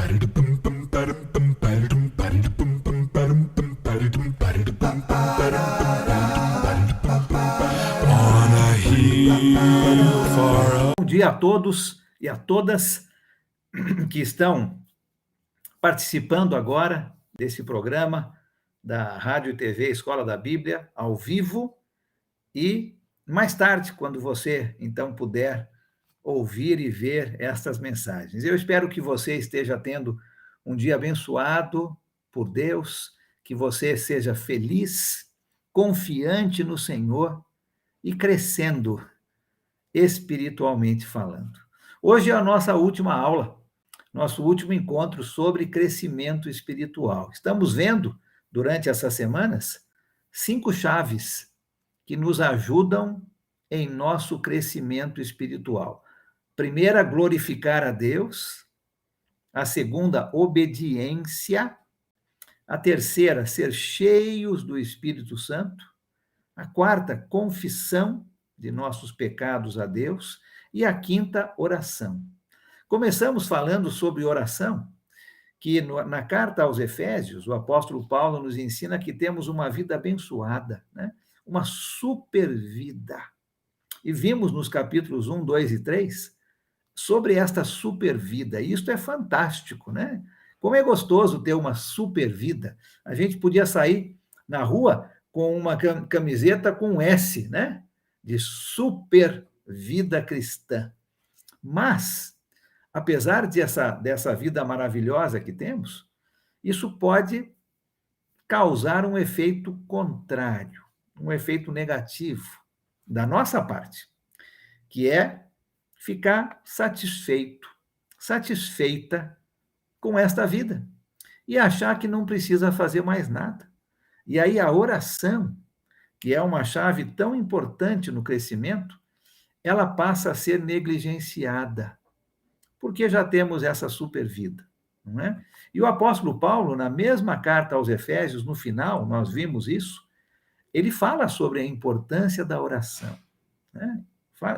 Bom dia a todos e a todas que estão participando agora desse programa da Rádio e TV Escola da Bíblia, ao vivo, e mais tarde, quando você então puder ouvir e ver estas mensagens. Eu espero que você esteja tendo um dia abençoado por Deus, que você seja feliz, confiante no Senhor e crescendo espiritualmente falando. Hoje é a nossa última aula, nosso último encontro sobre crescimento espiritual. Estamos vendo, durante essas semanas, 5 chaves que nos ajudam em nosso crescimento espiritual. Primeira, glorificar a Deus. A segunda, obediência. A terceira, ser cheios do Espírito Santo. A quarta, confissão de nossos pecados a Deus. E a quinta, oração. Começamos falando sobre oração, que na carta aos Efésios, o apóstolo Paulo nos ensina que temos uma vida abençoada, né? Uma super vida. E vimos nos capítulos 1, 2 e 3 sobre esta super vida. E isto é fantástico, né? Como é gostoso ter uma super vida. A gente podia sair na rua com uma camiseta com um S, né? De super vida cristã. Mas, apesar dessa vida maravilhosa que temos, isso pode causar um efeito contrário, um efeito negativo da nossa parte, que é ficar satisfeito, satisfeita com esta vida e achar que não precisa fazer mais nada. E aí a oração, que é uma chave tão importante no crescimento, ela passa a ser negligenciada, porque já temos essa super vida, não é? E o apóstolo Paulo, na mesma carta aos Efésios, no final, nós vimos isso, ele fala sobre a importância da oração, né?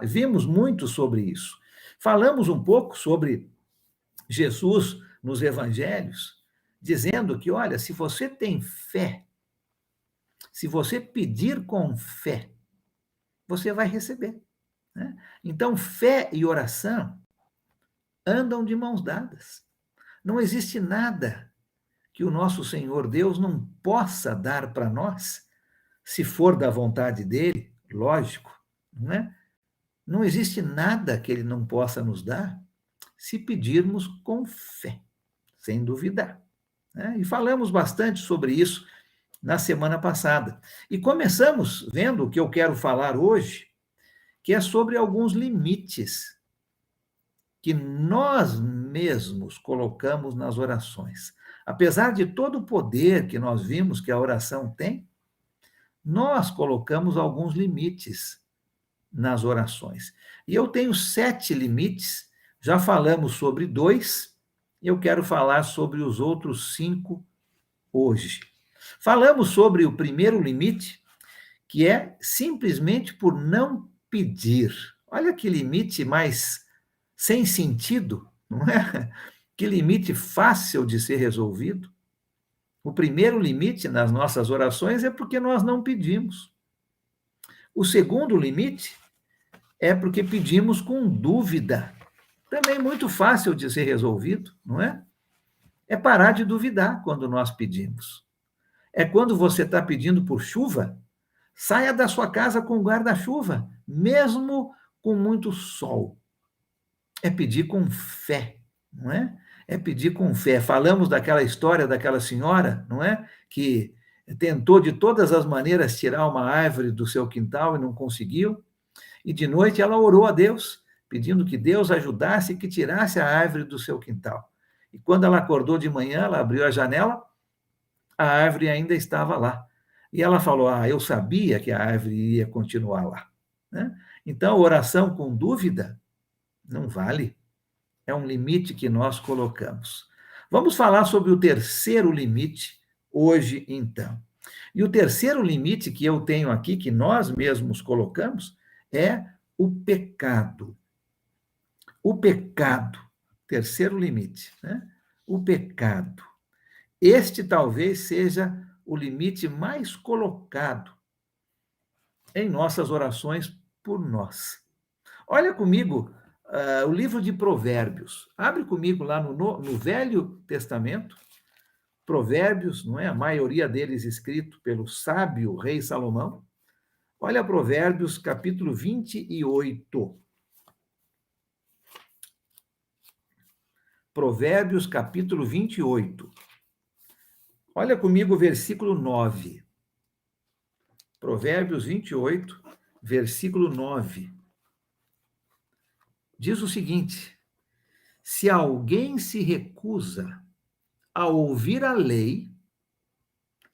Vimos muito sobre isso. Falamos um pouco sobre Jesus nos evangelhos, dizendo que, olha, se você tem fé, se você pedir com fé, você vai receber, né? Então, fé e oração andam de mãos dadas. Não existe nada que o nosso Senhor Deus não possa dar para nós, se for da vontade dele, lógico, não é? Não existe nada que ele não possa nos dar se pedirmos com fé, sem duvidar, né? E falamos bastante sobre isso na semana passada. E começamos vendo o que eu quero falar hoje, que é sobre alguns limites que nós mesmos colocamos nas orações. Apesar de todo o poder que nós vimos que a oração tem, nós colocamos alguns limites nas orações. E eu tenho 7 limites, já falamos sobre 2, e eu quero falar sobre os outros 5 hoje. Falamos sobre o primeiro limite, que é simplesmente por não pedir. Olha que limite mais sem sentido, não é? Que limite fácil de ser resolvido. O primeiro limite nas nossas orações é porque nós não pedimos. O segundo limite é porque pedimos com dúvida. Também muito fácil de ser resolvido, não é? É parar de duvidar quando nós pedimos. É quando você está pedindo por chuva, saia da sua casa com guarda-chuva, mesmo com muito sol. É pedir com fé, não é? É pedir com fé. Falamos daquela história daquela senhora, não é? Que tentou de todas as maneiras tirar uma árvore do seu quintal e não conseguiu. E de noite ela orou a Deus, pedindo que Deus ajudasse e que tirasse a árvore do seu quintal. E quando ela acordou de manhã, ela abriu a janela, a árvore ainda estava lá. E ela falou: "Ah, eu sabia que a árvore iria continuar lá", né? Então, oração com dúvida não vale. É um limite que nós colocamos. Vamos falar sobre o terceiro limite hoje, então. E o terceiro limite que eu tenho aqui, que nós mesmos colocamos, é o pecado. O pecado, terceiro limite, né? o pecado. Este talvez seja o limite mais colocado em nossas orações por nós. Olha comigo o livro de Provérbios. Abre comigo lá no Velho Testamento. Provérbios, não é? A maioria deles escrito pelo sábio rei Salomão. Olha Provérbios, capítulo 28. Provérbios, capítulo 28. Olha comigo o versículo 9. Provérbios 28, versículo 9. Diz o seguinte: se alguém se recusa a ouvir a lei,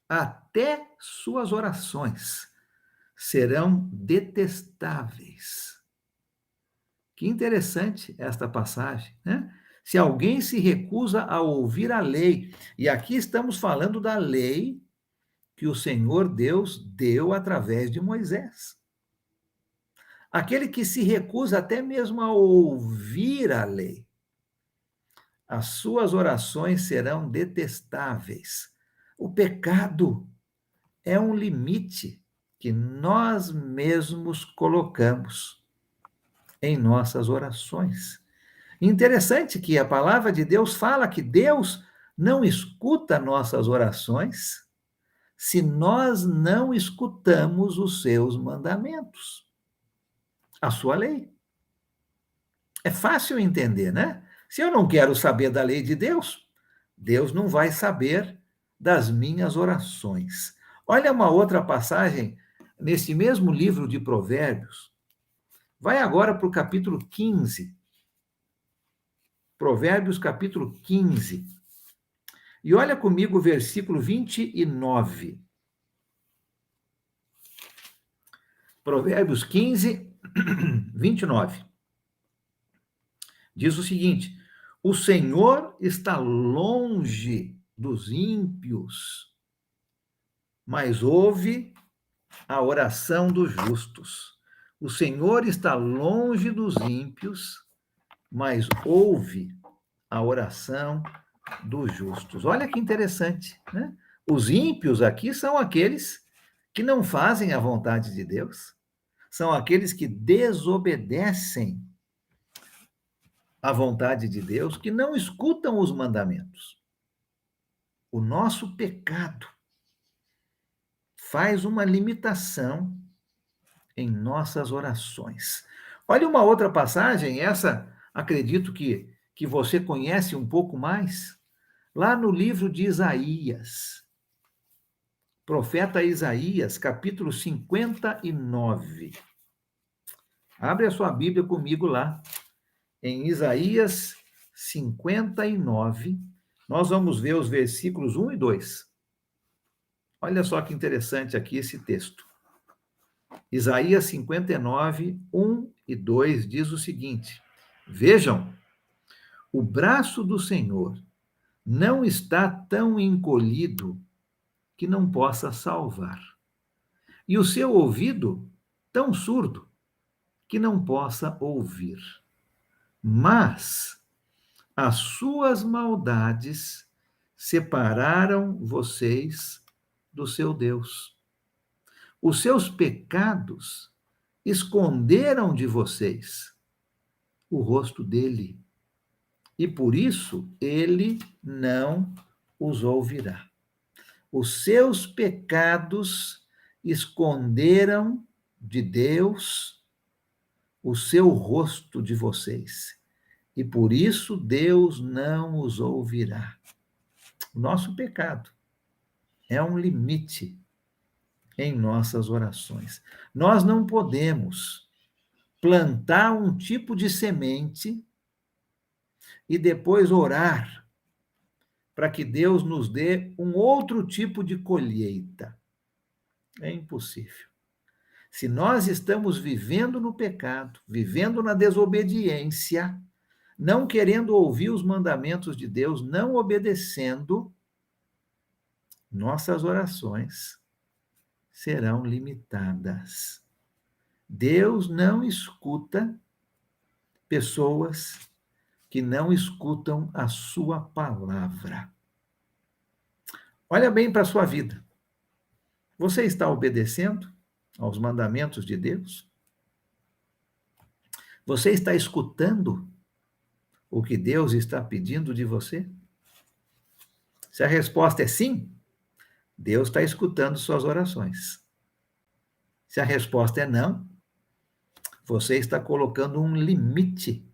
até suas orações serão detestáveis. Que interessante esta passagem, né? Se alguém se recusa a ouvir a lei, e aqui estamos falando da lei que o Senhor Deus deu através de Moisés. Aquele que se recusa até mesmo a ouvir a lei, as suas orações serão detestáveis. O pecado é um limite que nós mesmos colocamos em nossas orações. Interessante que a palavra de Deus fala que Deus não escuta nossas orações se nós não escutamos os seus mandamentos, a sua lei. É fácil entender, né? Se eu não quero saber da lei de Deus, Deus não vai saber das minhas orações. Olha uma outra passagem nesse mesmo livro de Provérbios. Vai agora para o capítulo 15. Provérbios, capítulo 15. E olha comigo o versículo 29. Provérbios 15, 29. Diz o seguinte: o Senhor está longe dos ímpios, mas ouve a oração dos justos. O Senhor está longe dos ímpios, mas ouve a oração dos justos. Olha que interessante, né? Os ímpios aqui são aqueles que não fazem a vontade de Deus, são aqueles que desobedecem à vontade de Deus, que não escutam os mandamentos. O nosso pecado faz uma limitação em nossas orações. Olha uma outra passagem, essa acredito que você conhece um pouco mais, lá no livro de Isaías, profeta Isaías, capítulo 59. Abre a sua Bíblia comigo lá, em Isaías 59, nós vamos ver os versículos 1 e 2. Olha só que interessante aqui esse texto. Isaías 59, 1 e 2 diz o seguinte: vejam, o braço do Senhor não está tão encolhido que não possa salvar, e o seu ouvido tão surdo que não possa ouvir. Mas as suas maldades separaram vocês do seu Deus. Os seus pecados esconderam de vocês o rosto dele, e por isso ele não os ouvirá. Os seus pecados esconderam de Deus o seu rosto de vocês, e por isso Deus não os ouvirá. O nosso pecado é um limite em nossas orações. Nós não podemos plantar um tipo de semente e depois orar para que Deus nos dê um outro tipo de colheita. É impossível. Se nós estamos vivendo no pecado, vivendo na desobediência, não querendo ouvir os mandamentos de Deus, não obedecendo, nossas orações serão limitadas. Deus não escuta pessoas que não escutam a sua palavra. Olha bem para a sua vida. Você está obedecendo aos mandamentos de Deus? Você está escutando o que Deus está pedindo de você? Se a resposta é sim, Deus está escutando suas orações. Se a resposta é não, você está colocando um limite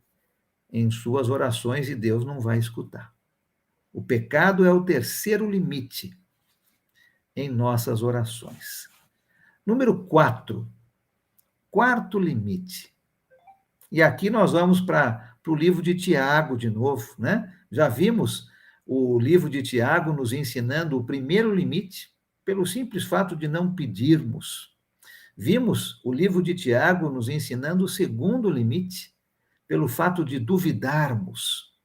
em suas orações e Deus não vai escutar. O pecado é o terceiro limite em nossas orações. Número 4, quarto limite. E aqui nós vamos para o livro de Tiago de novo, né? Já vimos o livro de Tiago nos ensinando o primeiro limite, pelo simples fato de não pedirmos. Vimos o livro de Tiago nos ensinando o segundo limite, pelo fato de duvidarmos.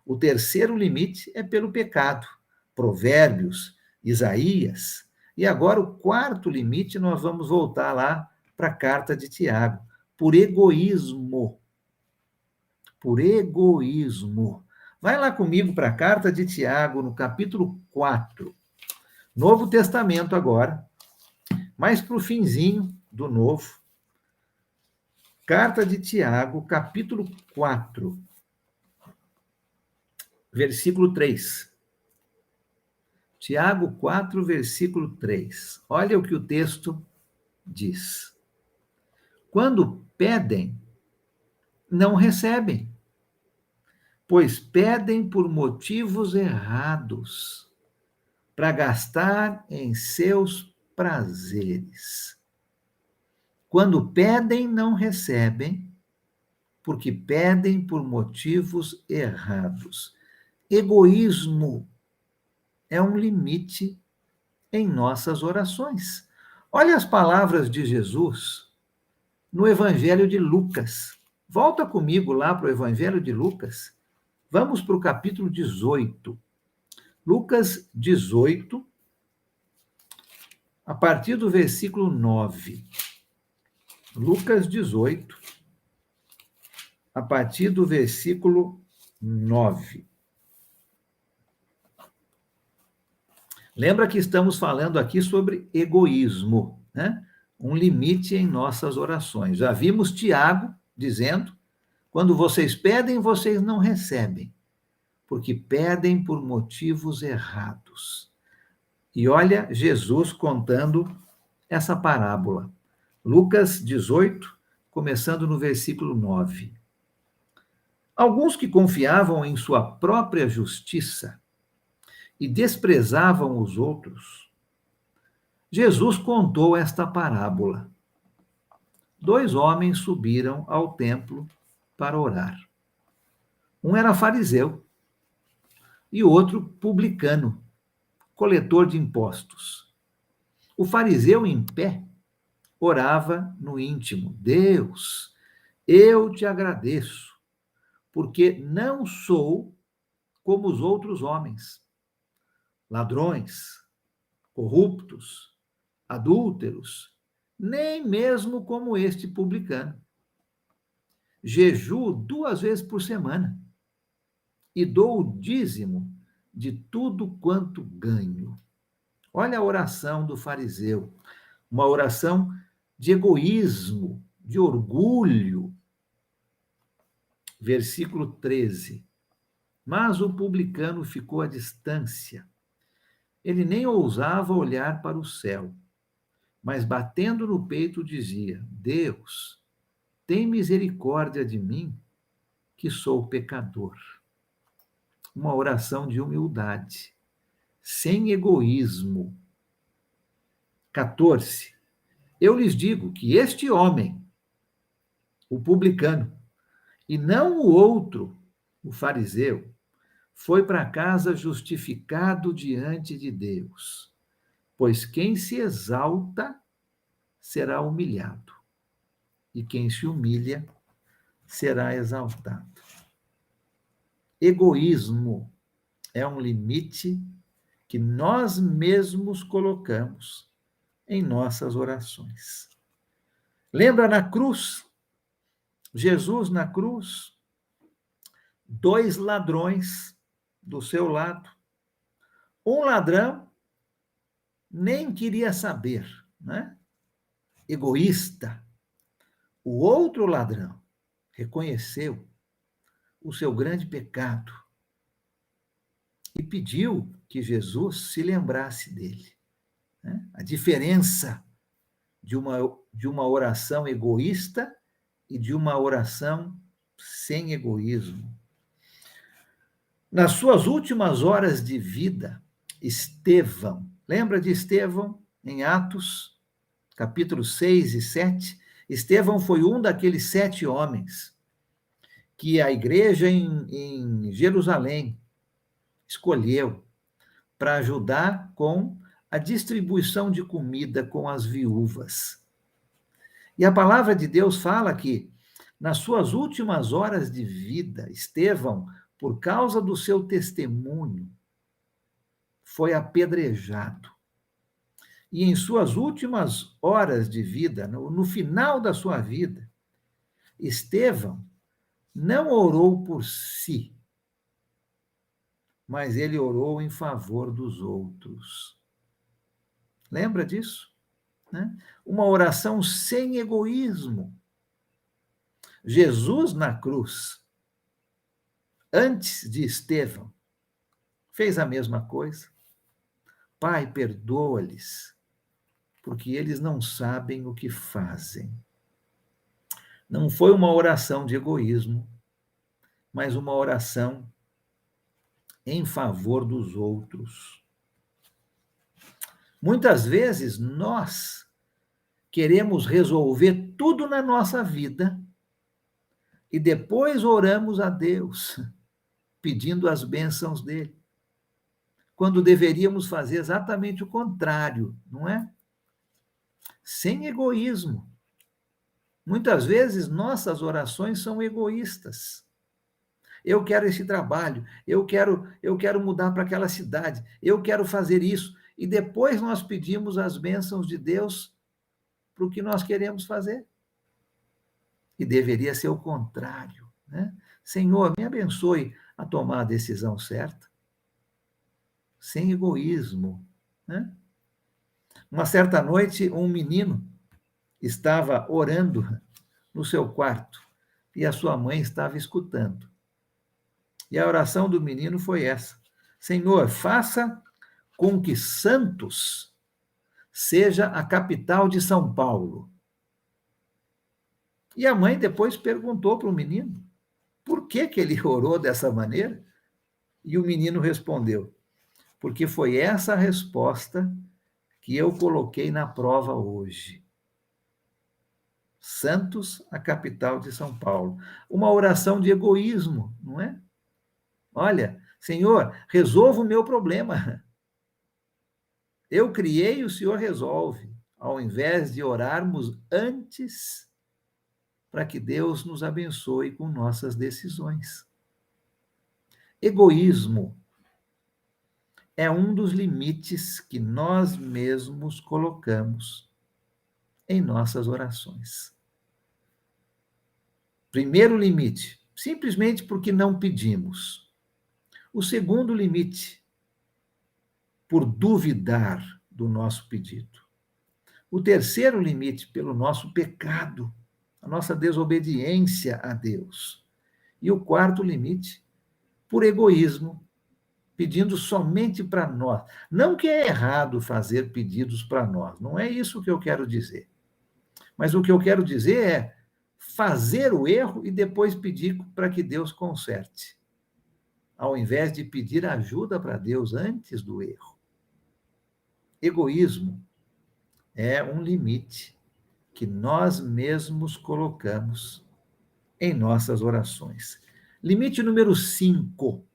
O terceiro limite é pelo pecado. Provérbios, Isaías. E agora o quarto limite, nós vamos voltar lá para a carta de Tiago, por egoísmo. Por egoísmo. Vai lá comigo para a carta de Tiago, no capítulo 4. Novo Testamento agora, mais para o finzinho do Novo. Carta de Tiago, capítulo 4, versículo 3. Tiago 4, versículo 3. Olha o que o texto diz. Quando pedem, não recebem, pois pedem por motivos errados, para gastar em seus prazeres. Quando pedem, não recebem, porque pedem por motivos errados. Egoísmo é um limite em nossas orações. Olha as palavras de Jesus no Evangelho de Lucas. Volta comigo lá para o Evangelho de Lucas. Vamos para o capítulo 18. Lucas 18, a partir do versículo 9. Lucas 18, a partir do versículo 9. Lembra que estamos falando aqui sobre egoísmo, né? Um limite em nossas orações. Já vimos Tiago dizendo: quando vocês pedem, vocês não recebem, porque pedem por motivos errados. E olha Jesus contando essa parábola. Lucas 18, começando no versículo 9. Alguns que confiavam em sua própria justiça e desprezavam os outros, Jesus contou esta parábola. 2 homens subiram ao templo para orar. Um era fariseu e o outro publicano, coletor de impostos. O fariseu, em pé, orava no íntimo: Deus, eu te agradeço, porque não sou como os outros homens, ladrões, corruptos, adúlteros, nem mesmo como este publicano. Jejuo 2 vezes por semana e dou o dízimo de tudo quanto ganho. Olha a oração do fariseu, uma oração de egoísmo, de orgulho. Versículo 13. Mas o publicano ficou à distância. Ele nem ousava olhar para o céu, mas batendo no peito dizia: Deus, tem misericórdia de mim, que sou pecador. Uma oração de humildade, sem egoísmo. 14. Eu lhes digo que este homem, o publicano, e não o outro, o fariseu, foi para casa justificado diante de Deus. Pois quem se exalta será humilhado, e quem se humilha será exaltado. Egoísmo é um limite que nós mesmos colocamos em nossas orações. Lembra na cruz? Jesus na cruz, 2 ladrões do seu lado. Um ladrão nem queria saber, né? Egoísta. O outro ladrão reconheceu o seu grande pecado e pediu que Jesus se lembrasse dele, né? A diferença de uma oração egoísta e de uma oração sem egoísmo. Nas suas últimas horas de vida, Estevão, lembra de Estevão em Atos, capítulo 6 e 7? Estevão foi um daqueles 7 homens que a igreja em Jerusalém escolheu para ajudar com a distribuição de comida com as viúvas. E a palavra de Deus fala que, nas suas últimas horas de vida, Estevão, por causa do seu testemunho, foi apedrejado. E em suas últimas horas de vida, no final da sua vida, Estevão não orou por si, mas ele orou em favor dos outros. Lembra disso? Né? Uma oração sem egoísmo. Jesus na cruz, antes de Estevão, fez a mesma coisa. Pai, perdoa-lhes, porque eles não sabem o que fazem. Não foi uma oração de egoísmo, mas uma oração em favor dos outros. Muitas vezes nós queremos resolver tudo na nossa vida e depois oramos a Deus pedindo as bênçãos dele, quando deveríamos fazer exatamente o contrário, não é? Sem egoísmo. Muitas vezes nossas orações são egoístas. Eu quero esse trabalho, eu quero mudar para aquela cidade, eu quero fazer isso. E depois nós pedimos as bênçãos de Deus para o que nós queremos fazer. E deveria ser o contrário, né? Senhor, me abençoe a tomar a decisão certa, sem egoísmo, né? Uma certa noite, um menino estava orando no seu quarto e a sua mãe estava escutando. E a oração do menino foi essa: Senhor, faça com que Santos seja a capital de São Paulo. E a mãe depois perguntou para o menino por que ele orou dessa maneira. E o menino respondeu: porque foi essa a resposta que eu coloquei na prova hoje. Santos, a capital de São Paulo. Uma oração de egoísmo, não é? Olha, Senhor, resolva o meu problema. Eu criei, o Senhor resolve, ao invés de orarmos antes para que Deus nos abençoe com nossas decisões. Egoísmo é um dos limites que nós mesmos colocamos em nossas orações. Primeiro limite, simplesmente porque não pedimos. O segundo limite, por duvidar do nosso pedido. O terceiro limite, pelo nosso pecado, a nossa desobediência a Deus. E o quarto limite, por egoísmo, pedindo somente para nós. Não que é errado fazer pedidos para nós, não é isso que eu quero dizer. Mas o que eu quero dizer é fazer o erro e depois pedir para que Deus conserte, ao invés de pedir ajuda para Deus antes do erro. Egoísmo é um limite que nós mesmos colocamos em nossas orações. Limite número 5.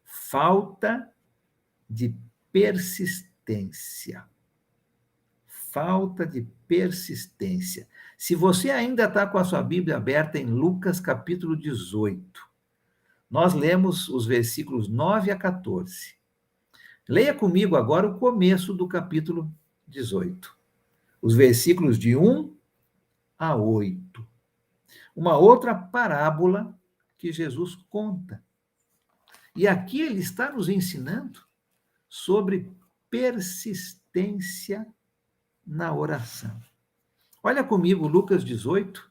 Falta de persistência. Falta de persistência. Se você ainda está com a sua Bíblia aberta em Lucas capítulo 18, nós lemos os versículos 9 a 14. Leia comigo agora o começo do capítulo 18. Os versículos de 1 a 8. Uma outra parábola que Jesus conta. E aqui ele está nos ensinando sobre persistência na oração. Olha comigo Lucas 18,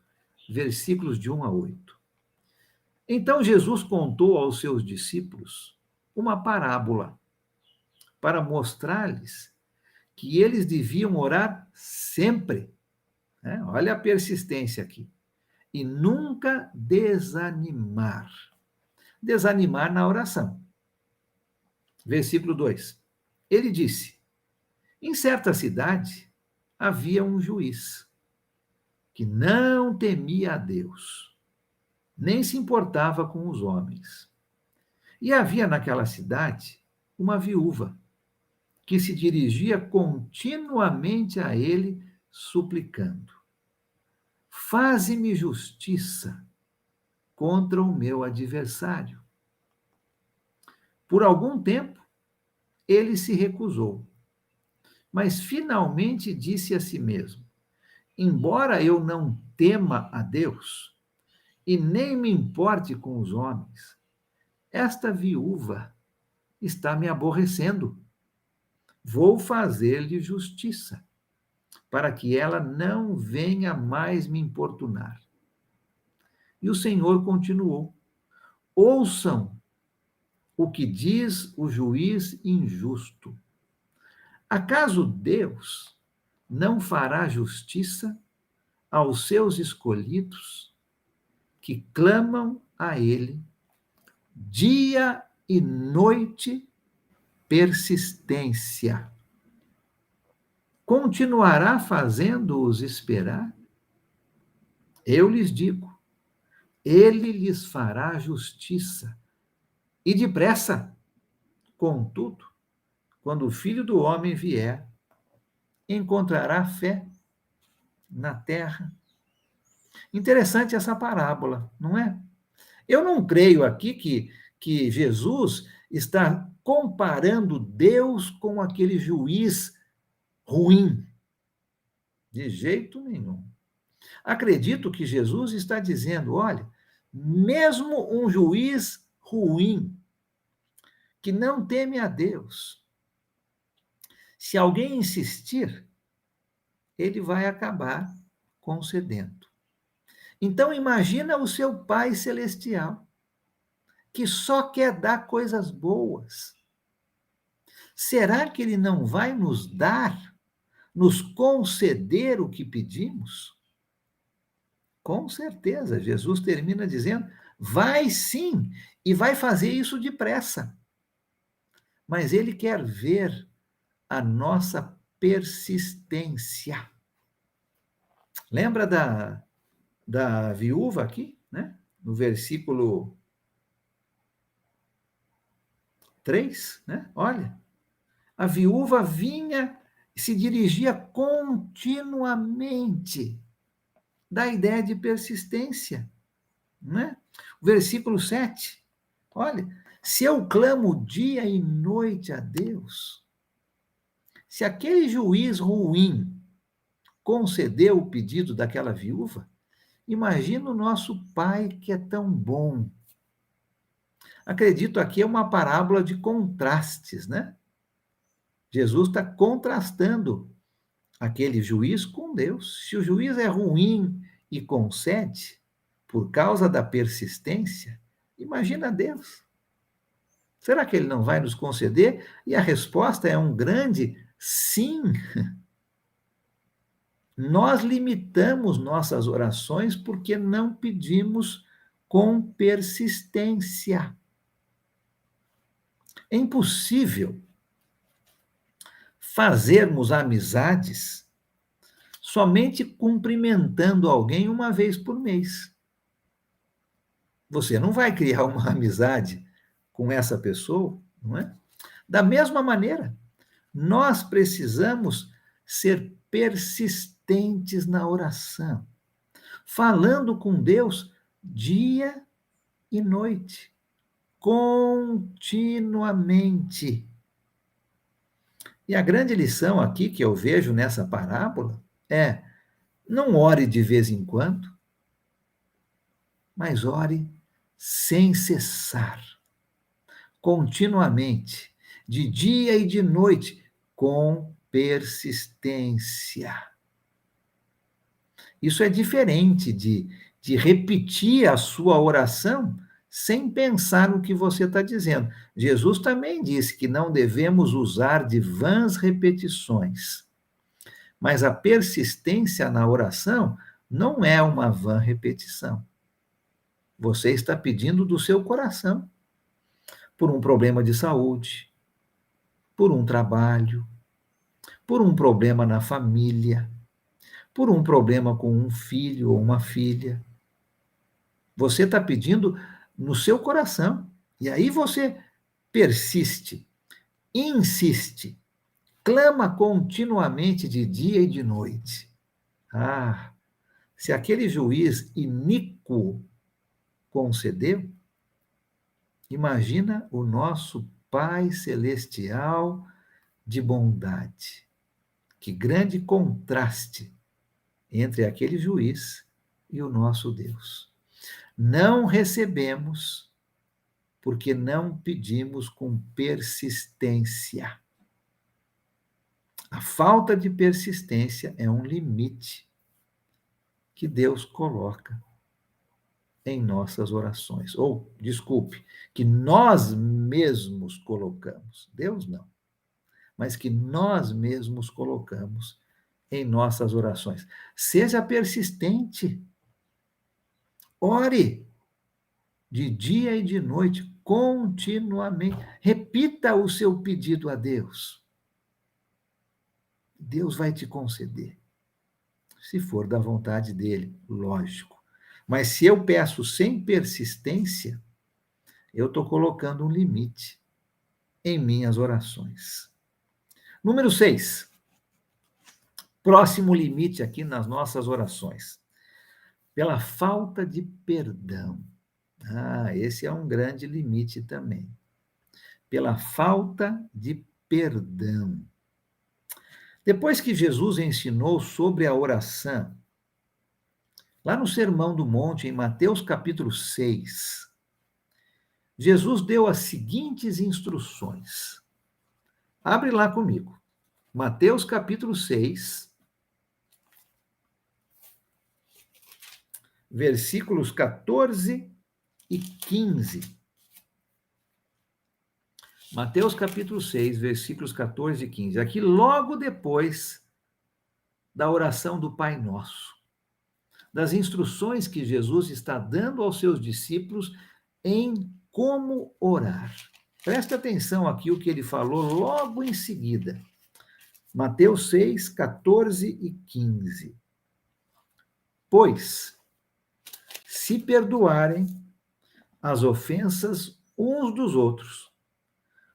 versículos de 1 a 8. Então Jesus contou aos seus discípulos uma parábola para mostrar-lhes que eles deviam orar sempre, né? Olha a persistência aqui. E nunca desanimar. Desanimar na oração. Versículo 2. Ele disse: em certa cidade havia um juiz que não temia a Deus, nem se importava com os homens. E havia naquela cidade uma viúva que se dirigia continuamente a ele, suplicando: faze-me justiça contra o meu adversário. Por algum tempo, ele se recusou, mas finalmente disse a si mesmo: embora eu não tema a Deus e nem me importe com os homens, esta viúva está me aborrecendo. Vou fazer-lhe justiça, para que ela não venha mais me importunar. E o Senhor continuou: ouçam o que diz o juiz injusto. Acaso Deus não fará justiça aos seus escolhidos, que clamam a Ele dia e noite? Persistência. Continuará fazendo-os esperar? Eu lhes digo, Ele lhes fará justiça, e depressa. Contudo, quando o Filho do Homem vier, encontrará fé na terra? Interessante essa parábola, não é? Eu não creio aqui que Jesus está comparando Deus com aquele juiz ruim. De jeito nenhum. Acredito que Jesus está dizendo: olha, mesmo um juiz ruim, que não teme a Deus, se alguém insistir, ele vai acabar concedendo. Então imagina o seu Pai Celestial, que só quer dar coisas boas. Será que ele não vai nos dar, nos conceder o que pedimos? Com certeza, Jesus termina dizendo: vai sim, e vai fazer isso depressa. Mas ele quer ver a nossa persistência. Lembra da viúva aqui, né? No versículo 3, né? Olha, a viúva vinha e se dirigia continuamente. Dá a ideia de persistência, né? O versículo 7, olha, se eu clamo dia e noite a Deus, se aquele juiz ruim concedeu o pedido daquela viúva, imagina o nosso Pai que é tão bom. Acredito aqui é uma parábola de contrastes, né? Jesus está contrastando aquele juiz com Deus. Se o juiz é ruim e concede por causa da persistência, imagina Deus. Será que ele não vai nos conceder? E a resposta é um grande sim. Nós limitamos nossas orações porque não pedimos com persistência. É impossível fazermos amizades somente cumprimentando alguém uma vez por mês. Você não vai criar uma amizade com essa pessoa, não é? Da mesma maneira, nós precisamos ser persistentes na oração, falando com Deus dia e noite, continuamente. E a grande lição aqui que eu vejo nessa parábola é: não ore de vez em quando, mas ore sem cessar, continuamente, de dia e de noite, com persistência. Isso é diferente de repetir a sua oração sem pensar no que você está dizendo. Jesus também disse que não devemos usar de vãs repetições, mas a persistência na oração não é uma vã repetição. Você está pedindo do seu coração, por um problema de saúde, por um trabalho, por um problema na família, por um problema com um filho ou uma filha. Você está pedindo no seu coração. E aí você persiste, insiste, clama continuamente de dia e de noite. Ah, se aquele juiz iníquo concedeu, imagina o nosso Pai Celestial de bondade. Que grande contraste entre aquele juiz e o nosso Deus. Não recebemos porque não pedimos com persistência. A falta de persistência é um limite que Deus coloca em nossas orações. Ou, desculpe, que nós mesmos colocamos. Deus não, mas que nós mesmos colocamos em nossas orações. Seja persistente. Ore de dia e de noite, continuamente. Repita o seu pedido a Deus. Deus vai te conceder, se for da vontade dele, lógico. Mas se eu peço sem persistência, eu estou colocando um limite em minhas orações. Número 6. Próximo limite aqui nas nossas orações. Pela falta de perdão. Esse é um grande limite também. Pela falta de perdão. Depois que Jesus ensinou sobre a oração, lá no Sermão do Monte, em Mateus capítulo 6, Jesus deu as seguintes instruções. Abre lá comigo. Mateus capítulo 6, versículos 14 e 15. Mateus capítulo 6, versículos 14 e 15. Aqui logo depois da oração do Pai Nosso, das instruções que Jesus está dando aos seus discípulos em como orar. Presta atenção aqui o que ele falou logo em seguida. Mateus 6, 14 e 15. Pois, se perdoarem as ofensas uns dos outros,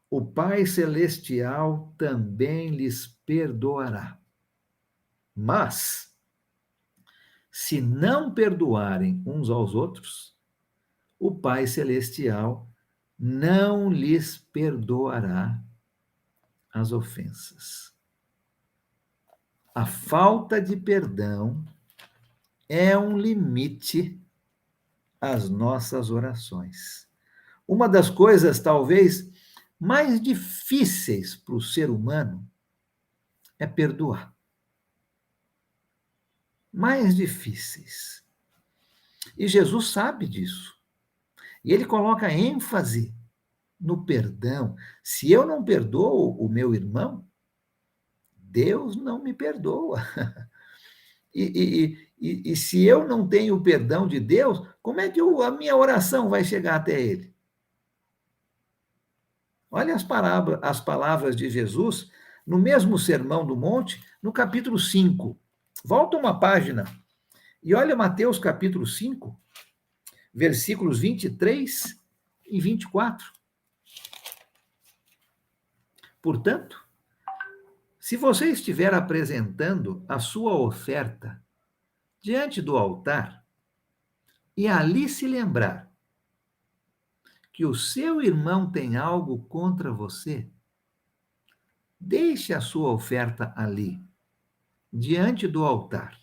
o Pai Celestial também lhes perdoará. Mas, se não perdoarem uns aos outros, o Pai Celestial não lhes perdoará as ofensas. A falta de perdão é um limite às nossas orações. Uma das coisas, talvez, mais difíceis para o ser humano é perdoar. Mais difíceis. E Jesus sabe disso. E ele coloca ênfase no perdão. Se eu não perdoo o meu irmão, Deus não me perdoa. E se eu não tenho o perdão de Deus, como é que a minha oração vai chegar até ele? Olha as palavras de Jesus no mesmo Sermão do Monte, no capítulo 5. Volta uma página e olha Mateus capítulo 5, versículos 23 e 24. Portanto, se você estiver apresentando a sua oferta diante do altar e ali se lembrar que o seu irmão tem algo contra você, deixe a sua oferta ali, diante do altar,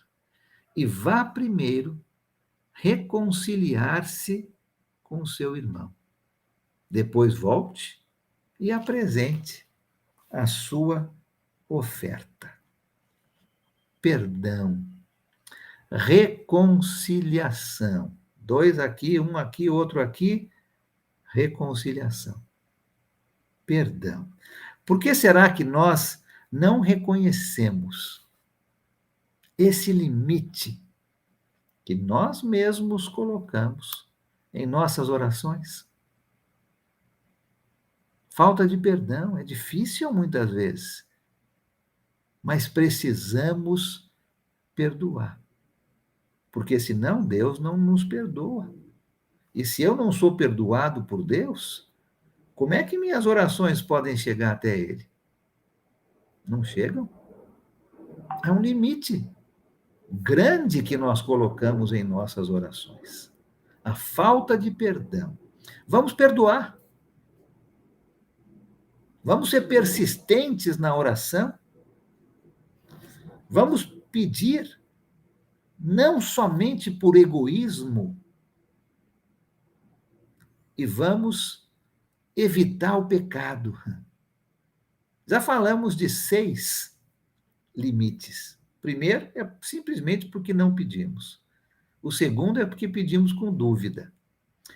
e vá primeiro reconciliar-se com o seu irmão. Depois volte e apresente a sua oferta. Perdão, reconciliação. Dois aqui, um aqui, outro aqui. Reconciliação. Perdão. Por que será que nós não reconhecemos esse limite que nós mesmos colocamos em nossas orações? Falta de perdão é difícil muitas vezes, mas precisamos perdoar, porque senão Deus não nos perdoa. E se eu não sou perdoado por Deus, como é que minhas orações podem chegar até Ele? Não chegam? Há um limite grande que nós colocamos em nossas orações. A falta de perdão. Vamos perdoar. Vamos ser persistentes na oração. Vamos pedir, não somente por egoísmo, e vamos evitar o pecado. Já falamos de 6 limites. Primeiro é simplesmente porque não pedimos. O segundo é porque pedimos com dúvida.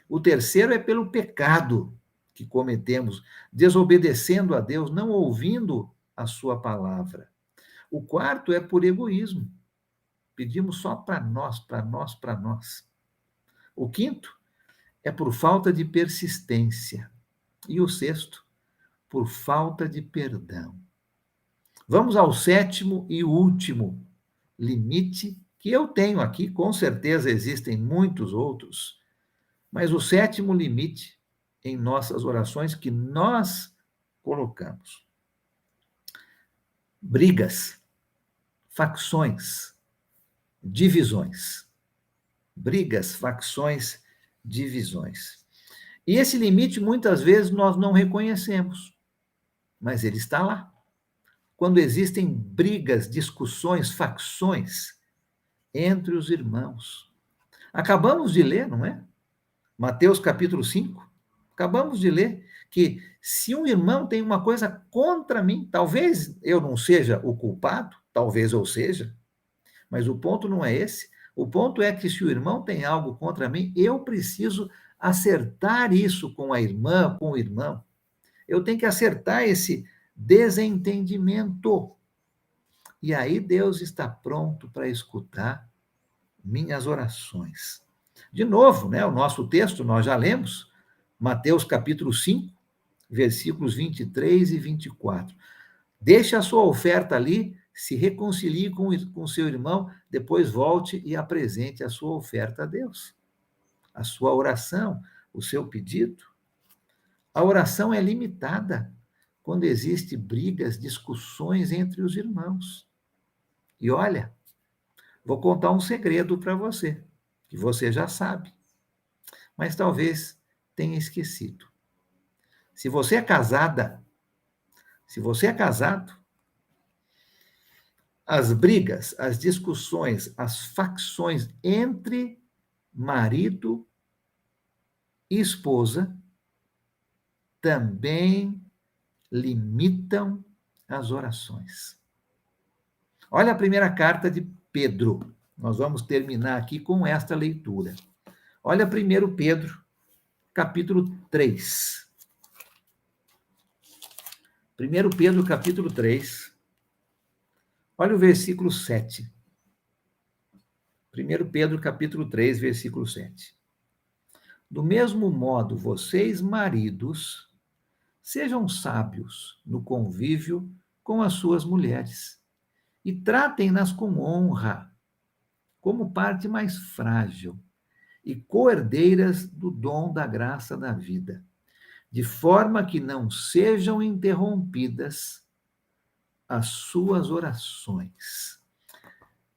O terceiro é pelo pecado que cometemos, desobedecendo a Deus, não ouvindo a sua palavra. O quarto é por egoísmo. Pedimos só para nós, para nós, para nós. O quinto é por falta de persistência. E o sexto, por falta de perdão. Vamos ao sétimo e último limite, que eu tenho aqui, com certeza existem muitos outros, mas o sétimo limite em nossas orações que nós colocamos. Brigas, facções, divisões. Brigas, facções, divisões. E esse limite, muitas vezes, nós não reconhecemos, mas ele está lá. Quando existem brigas, discussões, facções entre os irmãos. Acabamos de ler, não é? Mateus capítulo 5. Acabamos de ler que se um irmão tem uma coisa contra mim, talvez eu não seja o culpado, talvez eu seja, mas o ponto não é esse. O ponto é que se o irmão tem algo contra mim, eu preciso acertar isso com a irmã, com o irmão. Eu tenho que acertar esse desentendimento. E aí Deus está pronto para escutar minhas orações. De novo, né, o nosso texto, nós já lemos, Mateus capítulo 5, versículos 23 e 24. Deixe a sua oferta ali, se reconcilie com seu irmão, depois volte e apresente a sua oferta a Deus. A sua oração, o seu pedido. A oração é limitada quando existem brigas, discussões entre os irmãos. E olha, vou contar um segredo para você, que você já sabe, mas talvez tenha esquecido. Se você é casada, se você é casado, as brigas, as discussões, as facções entre marido e esposa também limitam as orações. Olha a primeira carta de Pedro. Nós vamos terminar aqui com esta leitura. Olha 1 Pedro, capítulo 3. 1 Pedro, capítulo 3. Olha o versículo 7. 1 Pedro, capítulo 3, versículo 7. Do mesmo modo, vocês, maridos, sejam sábios no convívio com as suas mulheres e tratem-nas com honra, como parte mais frágil e co-herdeiras do dom da graça da vida, de forma que não sejam interrompidas as suas orações.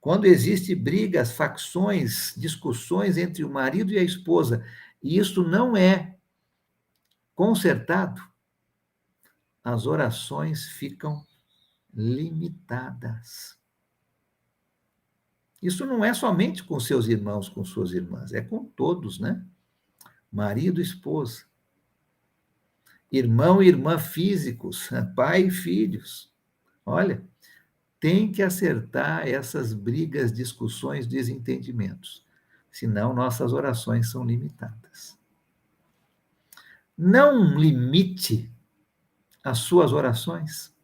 Quando existem brigas, facções, discussões entre o marido e a esposa, e isso não é consertado, as orações ficam limitadas. Isso não é somente com seus irmãos, com suas irmãs, é com todos, né? marido, esposa, irmão e irmã físicos, pai e filhos. Olha, tem que acertar essas brigas, discussões, desentendimentos. Senão, nossas orações são limitadas. Não limite as suas orações.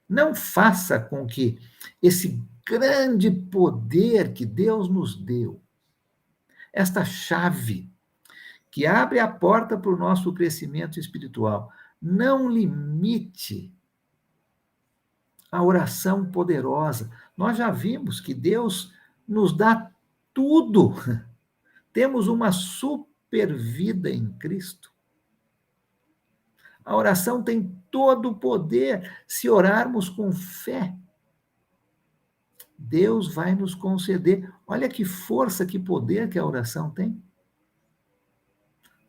Não faça com que esse grande poder que Deus nos deu, esta chave que abre a porta para o nosso crescimento espiritual, não limite a oração poderosa. Nós já vimos que Deus nos dá tudo. Temos uma super vida em Cristo. A oração tem todo o poder. Se orarmos com fé, Deus vai nos conceder. Olha que força, que poder que a oração tem.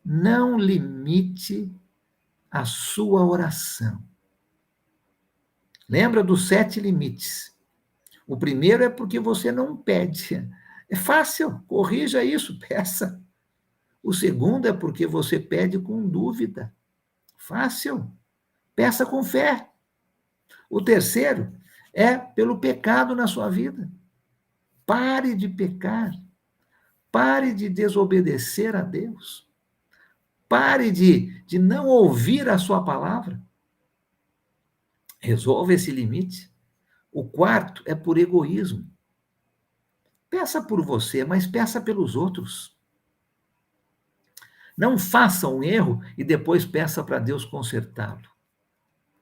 Não limite a sua oração. Lembra dos 7 limites. O primeiro é porque você não pede. É fácil, corrija isso, peça. O segundo é porque você pede com dúvida. Fácil, peça com fé. O terceiro é pelo pecado na sua vida. Pare de pecar. Pare de desobedecer a Deus. Pare de não ouvir a sua palavra. Resolva esse limite. O quarto é por egoísmo. Peça por você, mas peça pelos outros. Não faça um erro e depois peça para Deus consertá-lo.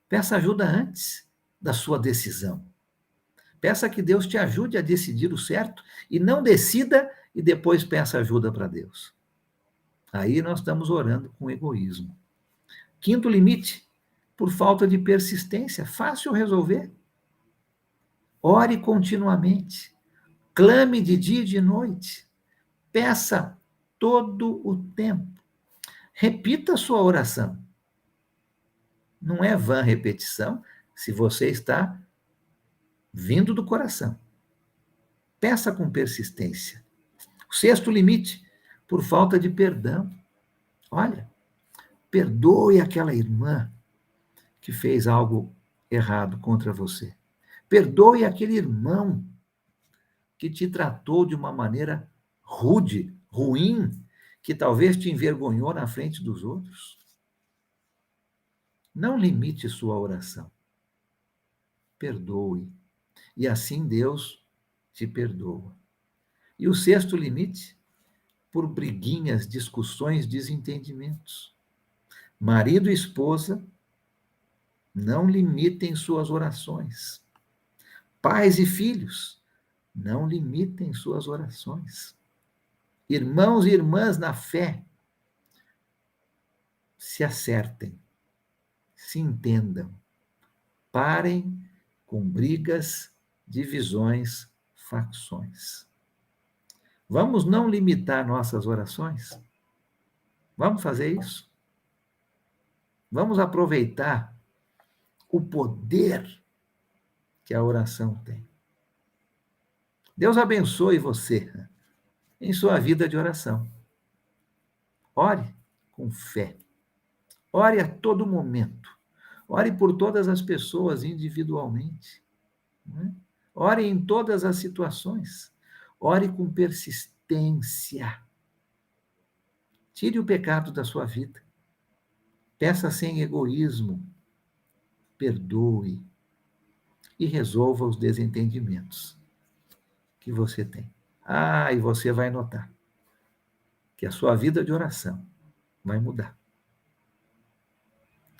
Peça ajuda antes da sua decisão. Peça que Deus te ajude a decidir o certo e não decida e depois peça ajuda para Deus. Aí nós estamos orando com egoísmo. Quinto limite, por falta de persistência. Fácil resolver. Ore continuamente. Clame de dia e de noite. Peça todo o tempo. Repita a sua oração. Não é vã repetição se você está vindo do coração. Peça com persistência. O sexto limite, por falta de perdão. Olha, perdoe aquela irmã que fez algo errado contra você. Perdoe aquele irmão que te tratou de uma maneira rude, ruim, que talvez te envergonhou na frente dos outros. Não limite sua oração. Perdoe. E assim Deus te perdoa. E o sexto limite, por briguinhas, discussões, desentendimentos. Marido e esposa, não limitem suas orações. Pais e filhos, não limitem suas orações. Irmãos e irmãs na fé, se acertem, se entendam. Parem com brigas, divisões, facções. Vamos não limitar nossas orações? Vamos fazer isso? Vamos aproveitar o poder que a oração tem. Deus abençoe você em sua vida de oração. Ore com fé. Ore a todo momento. Ore por todas as pessoas individualmente. Não é? Ore em todas as situações. Ore com persistência. Tire o pecado da sua vida. Peça sem egoísmo. Perdoe. E resolva os desentendimentos que você tem. E você vai notar que a sua vida de oração vai mudar.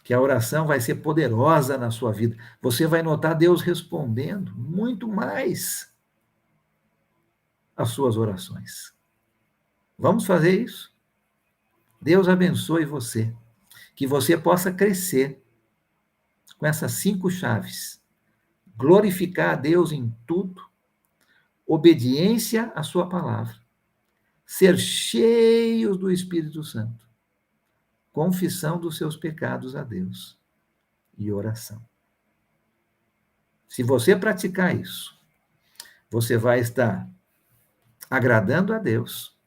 Que a oração vai ser poderosa na sua vida. Você vai notar Deus respondendo muito mais às suas orações. Vamos fazer isso? Deus abençoe você. Que você possa crescer com essas 5 chaves. Glorificar a Deus em tudo. Obediência à sua palavra. Ser cheios do Espírito Santo. Confissão dos seus pecados a Deus. E oração. Se você praticar isso, você vai estar agradando a Deus,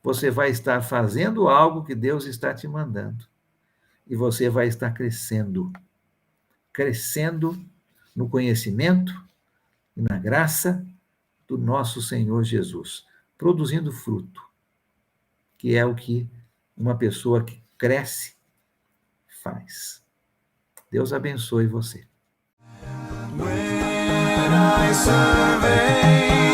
você vai estar fazendo algo que Deus está te mandando. E você vai estar crescendo. Crescendo no conhecimento e na graça do nosso Senhor Jesus. Produzindo fruto, que é o que uma pessoa que cresce faz. Deus abençoe você. When I survey